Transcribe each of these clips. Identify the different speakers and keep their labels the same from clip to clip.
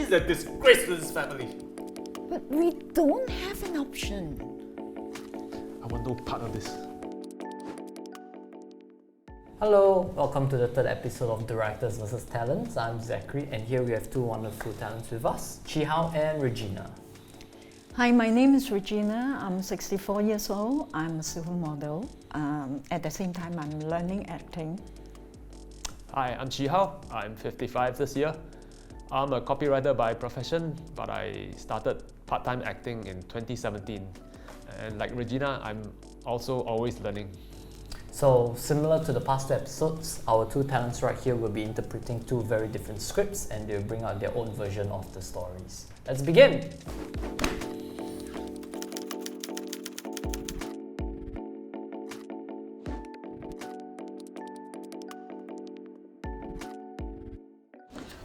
Speaker 1: is a disgrace to this family.
Speaker 2: But we don't have an option.
Speaker 1: I want no part of this.
Speaker 3: Hello, welcome to the third episode of Directors vs. Talents. I'm Zachary, and here we have two wonderful talents with us, Chee Hoew and Regina.
Speaker 2: Hi, my name is Regina. I'm 64 years old. I'm a silver model. At the same time, I'm learning acting.
Speaker 4: Hi, I'm Chee Hoew. I'm 55 this year. I'm a copywriter by profession, but I started part-time acting in 2017. And like Regina, I'm also always learning.
Speaker 3: So, similar to the past two episodes, our two talents right here will be interpreting two very different scripts and they'll bring out their own version of the stories. Let's begin!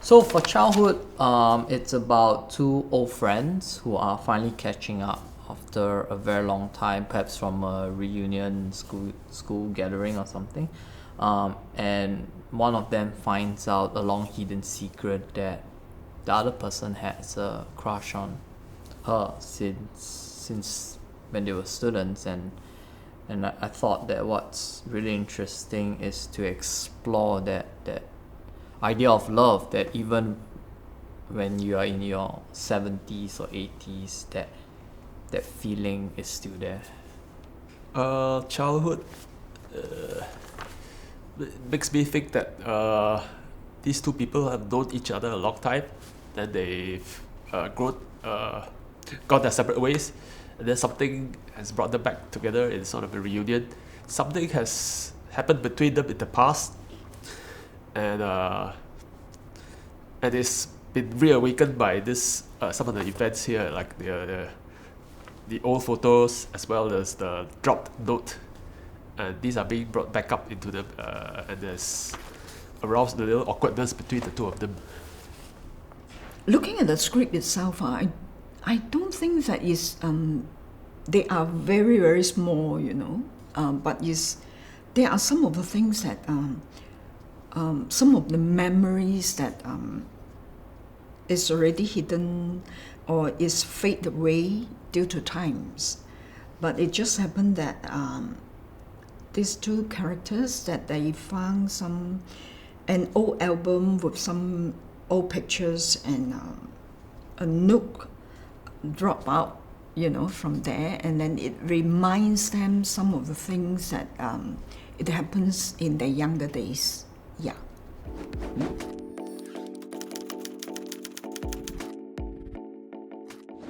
Speaker 3: So for childhood, it's about two old friends who are finally catching up after a very long time, perhaps from a reunion school gathering or something. And one of them finds out a long hidden secret that the other person has a crush on her since when they were students, and I thought that what's really interesting is to explore that idea of love, that even when you are in your 70s or 80s, that feeling is still there.
Speaker 4: Childhood makes me think that these two people have known each other a long time, then they've gone their separate ways, and then something has brought them back together in sort of a reunion. Something has happened between them in the past, and it's been reawakened by this some of the events here, like the old photos as well as the dropped note, and these are being brought back up into them, and there's aroused a little awkwardness between the two of them.
Speaker 2: Looking at the script itself, I don't think that is they are very, very small, but there are some of the things that some of the memories that is already hidden or is fade away due to times. But it just happened that these two characters, that they found an old album with some old pictures, and a nook drop out, from there, and then it reminds them some of the things that it happens in their younger days. Yeah.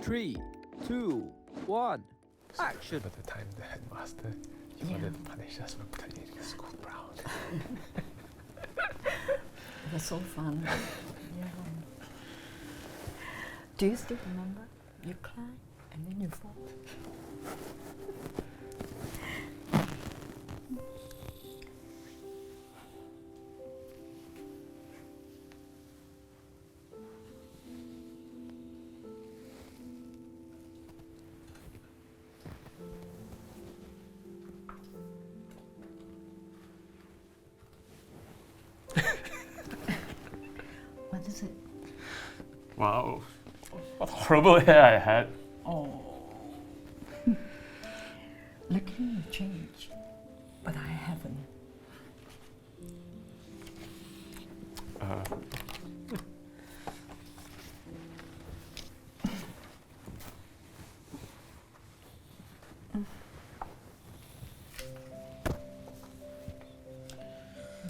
Speaker 5: 3, 2, 1, action!
Speaker 1: By the time the headmaster, he wanted to punish us for turning the school brown.
Speaker 2: It was so fun. Yeah. Do you still remember? You cried and then you fought. What is it?
Speaker 1: Wow, what horrible hair I had.
Speaker 2: Oh. Luckily you changed, but I haven't.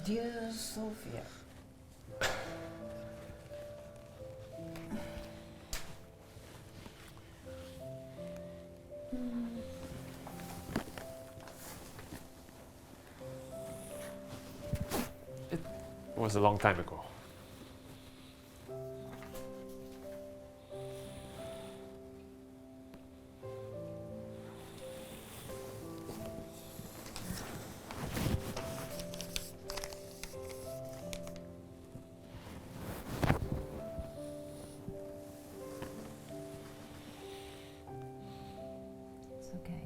Speaker 2: Dear Sophia,
Speaker 1: It was a long time ago.
Speaker 2: it's okay.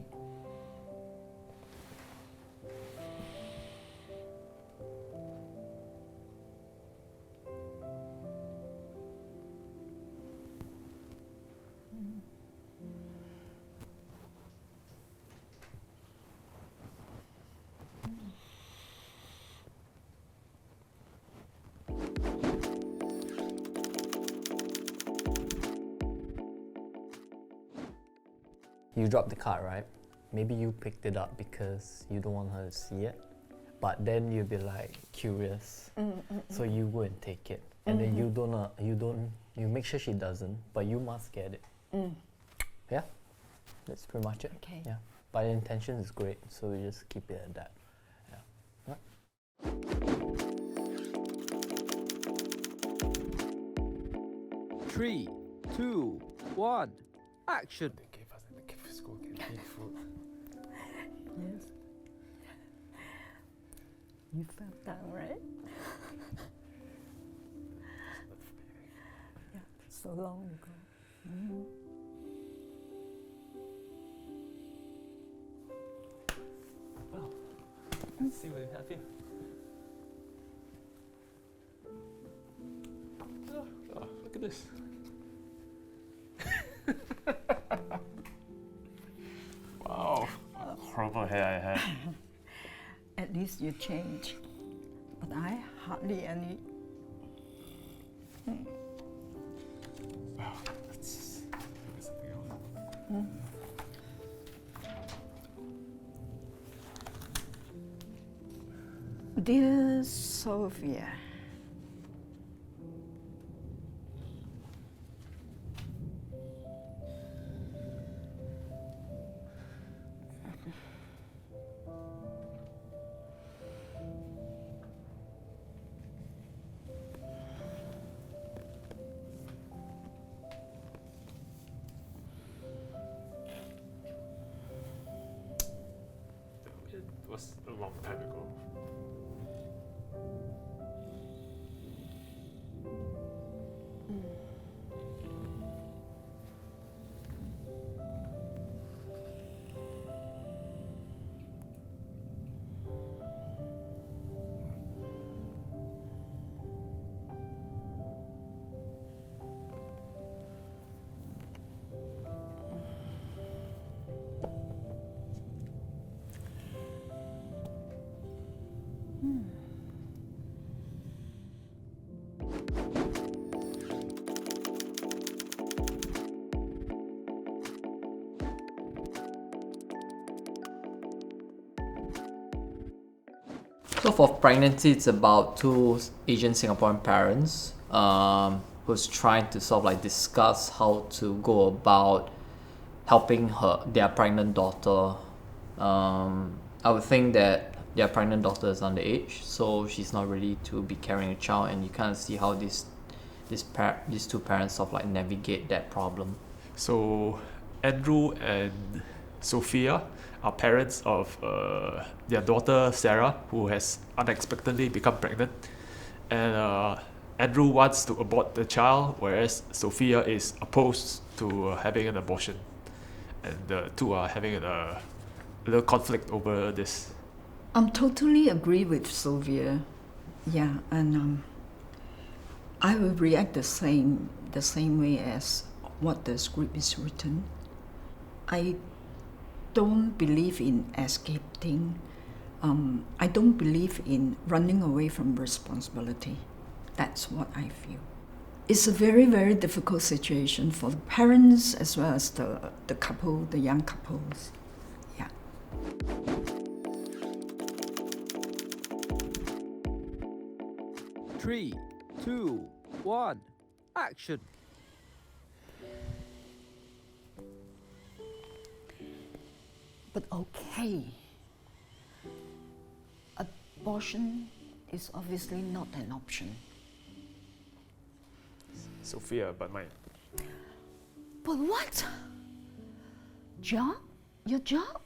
Speaker 6: you dropped the card, right? Maybe you picked it up because you don't want her to see it, but then you'll be like curious, so you go and take it, and then you make sure she doesn't, but you must get it. Yeah, that's pretty much it.
Speaker 2: Okay.
Speaker 6: Yeah, but the intention is great, so we just keep it at that. Yeah.
Speaker 5: Three, two, one, action.
Speaker 1: They gave us in the school canteen food.
Speaker 2: Yes. You felt that, right? Yeah, so long ago.
Speaker 4: Well, let's see what we have here. Oh, look at this. Wow, horrible hair I had.
Speaker 2: At least you change. But I hardly any.
Speaker 4: Wow, let's look at something else.
Speaker 2: Dear Sophia,
Speaker 4: It was a long time ago.
Speaker 3: So for pregnancy, it's about two Asian Singaporean parents who's trying to sort of like discuss how to go about helping their pregnant daughter. I would think that their pregnant daughter is underage, so she's not ready to be carrying a child, and you kind of see how these two parents sort of like navigate that problem.
Speaker 4: So Andrew and Sophia are parents of their daughter Sarah, who has unexpectedly become pregnant, and Andrew wants to abort the child, whereas Sophia is opposed to having an abortion, and the two are having a little conflict over this.
Speaker 2: I'm totally agree with Sylvia. Yeah, and I will react the same way as what the script is written. I don't believe in escaping. I don't believe in running away from responsibility. That's what I feel. It's a very, very difficult situation for the parents as well as the couple, the young couples. Yeah.
Speaker 5: Three, two, one, action.
Speaker 2: But okay, abortion is obviously not an option.
Speaker 4: Sophia, but mine.
Speaker 2: But what? Job? Your job?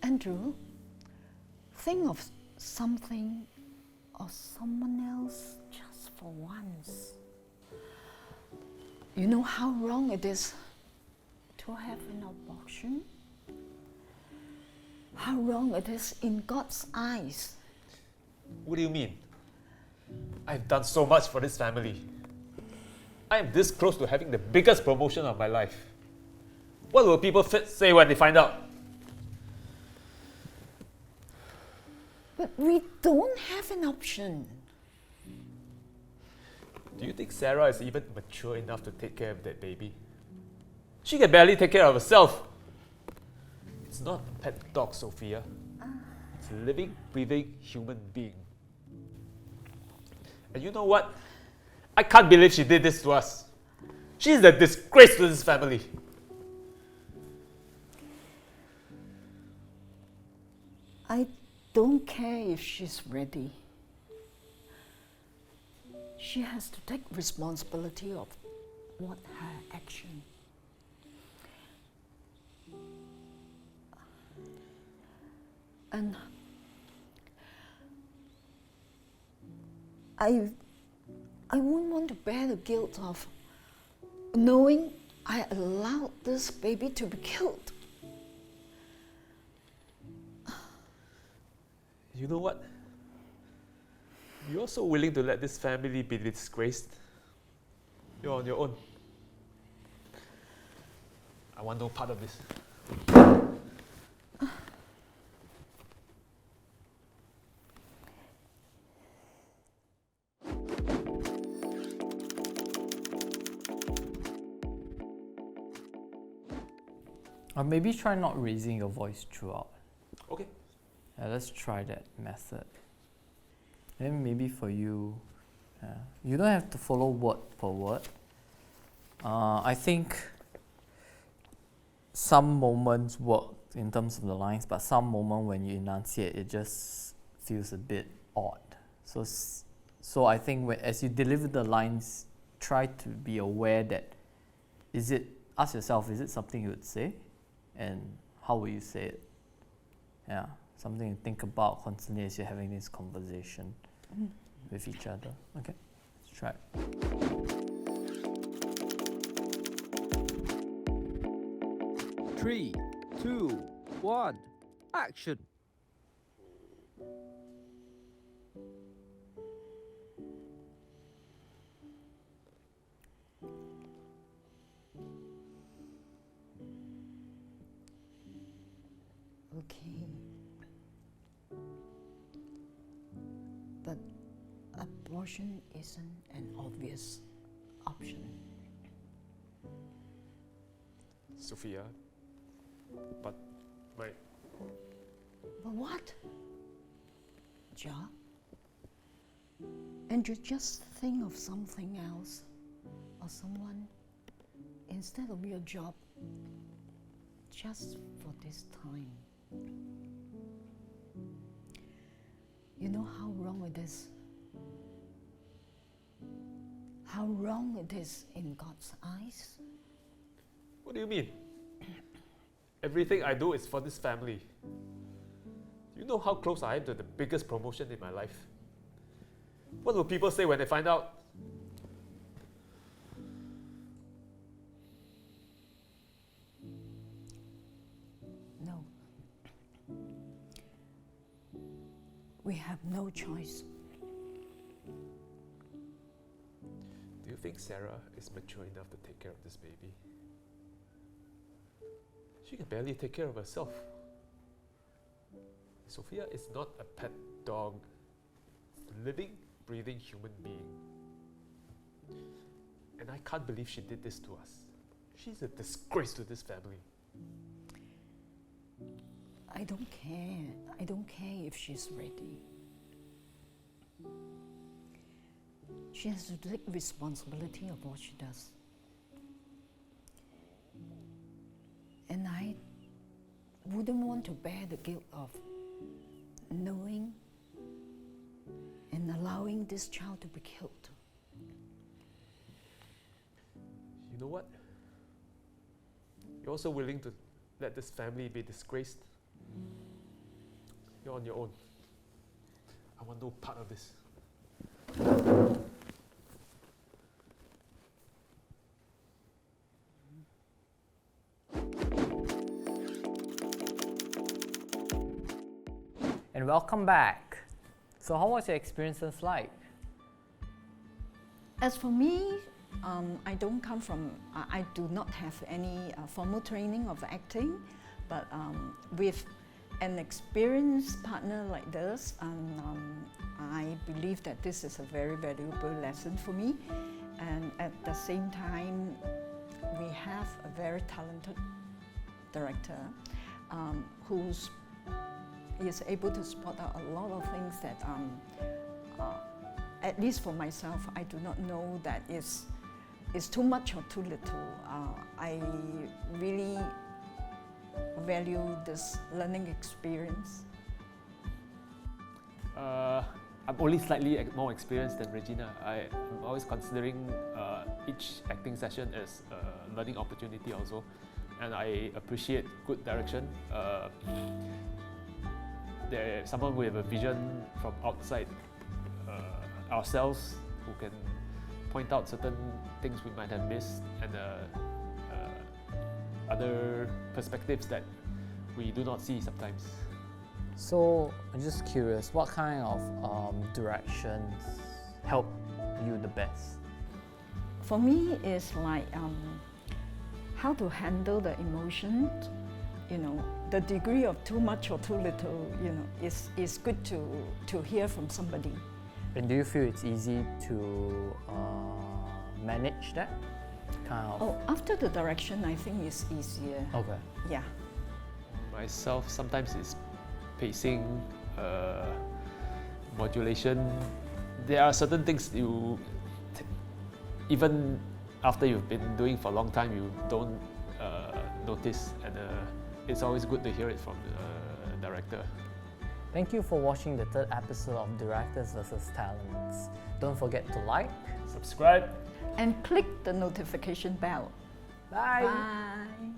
Speaker 2: Andrew, think of something or someone else just for once. You know how wrong it is to have an abortion? How wrong it is in God's eyes.
Speaker 1: What do you mean? I've done so much for this family. I am this close to having the biggest promotion of my life. What will people say when they find out?
Speaker 2: But we don't have an option.
Speaker 1: Do you think Sarah is even mature enough to take care of that baby? She can barely take care of herself. It's not a pet dog, Sophia. It's a living, breathing human being. And you know what? I can't believe she did this to us. She's a disgrace to this family.
Speaker 2: I don't care if she's ready. She has to take responsibility of what her action. And I wouldn't want to bear the guilt of knowing I allowed this baby to be killed.
Speaker 1: You know what? You're so willing to let this family be disgraced. You're on your own. I want no part of this.
Speaker 3: Or maybe try not raising your voice throughout.
Speaker 1: Okay.
Speaker 3: Yeah, let's try that method. Then maybe for you, you don't have to follow word per word. I think some moments work in terms of the lines, but some moment when you enunciate, it just feels a bit odd. So I think as you deliver the lines, try to be aware that ask yourself, is it something you would say? And how will you say it? Yeah, something to think about constantly as you're having this conversation with each other. Okay, let's try it.
Speaker 5: Three, two, one, action.
Speaker 2: Okay. But abortion isn't an obvious option.
Speaker 1: Sophia, but my...
Speaker 2: But what? Ja? And you just think of something else or someone instead of your job just for this time. You know how wrong it is? How wrong it is in God's eyes?
Speaker 1: What do you mean? Everything I do is for this family. Do you know how close I am to the biggest promotion in my life? What will people say when they find out?
Speaker 2: No. We have no choice.
Speaker 1: Do you think Sarah is mature enough to take care of this baby? She can barely take care of herself. Sophia is not a pet dog. It's a living, breathing human being. And I can't believe she did this to us. She's a disgrace to this family.
Speaker 2: I don't care. I don't care if she's ready. She has to take responsibility of what she does. And I wouldn't want to bear the guilt of knowing and allowing this child to be killed.
Speaker 1: You know what? You're also willing to let this family be disgraced. You're on your own. I want no part of this.
Speaker 3: And welcome back. So how was your experiences like?
Speaker 2: As for me, I don't come from, I do not have any formal training of acting, but with an experienced partner like this, I believe that this is a very valuable lesson for me. And at the same time, we have a very talented director who is able to spot out a lot of things that, at least for myself, I do not know that is too much or too little. I really value this learning experience.
Speaker 1: I'm only slightly more experienced than Regina. I'm always considering each acting session as a learning opportunity also, and I appreciate good direction. There's someone with a vision from outside ourselves who can point out certain things we might have missed and other perspectives that we do not see sometimes.
Speaker 6: So I'm just curious, what kind of directions help you the best?
Speaker 2: For me, it's like how to handle the emotion. You know, the degree of too much or too little, you know, is good to hear from somebody.
Speaker 6: And do you feel it's easy to manage that kind of?
Speaker 2: Oh, after the direction, I think it's easier.
Speaker 6: Okay.
Speaker 2: Yeah.
Speaker 1: Myself, sometimes it's pacing, modulation. There are certain things even after you've been doing for a long time, you don't notice, and it's always good to hear it from the director.
Speaker 6: Thank you for watching the third episode of Directors vs. Talents. Don't forget to like,
Speaker 1: Subscribe.
Speaker 2: And click the notification bell.
Speaker 6: bye.
Speaker 2: Bye.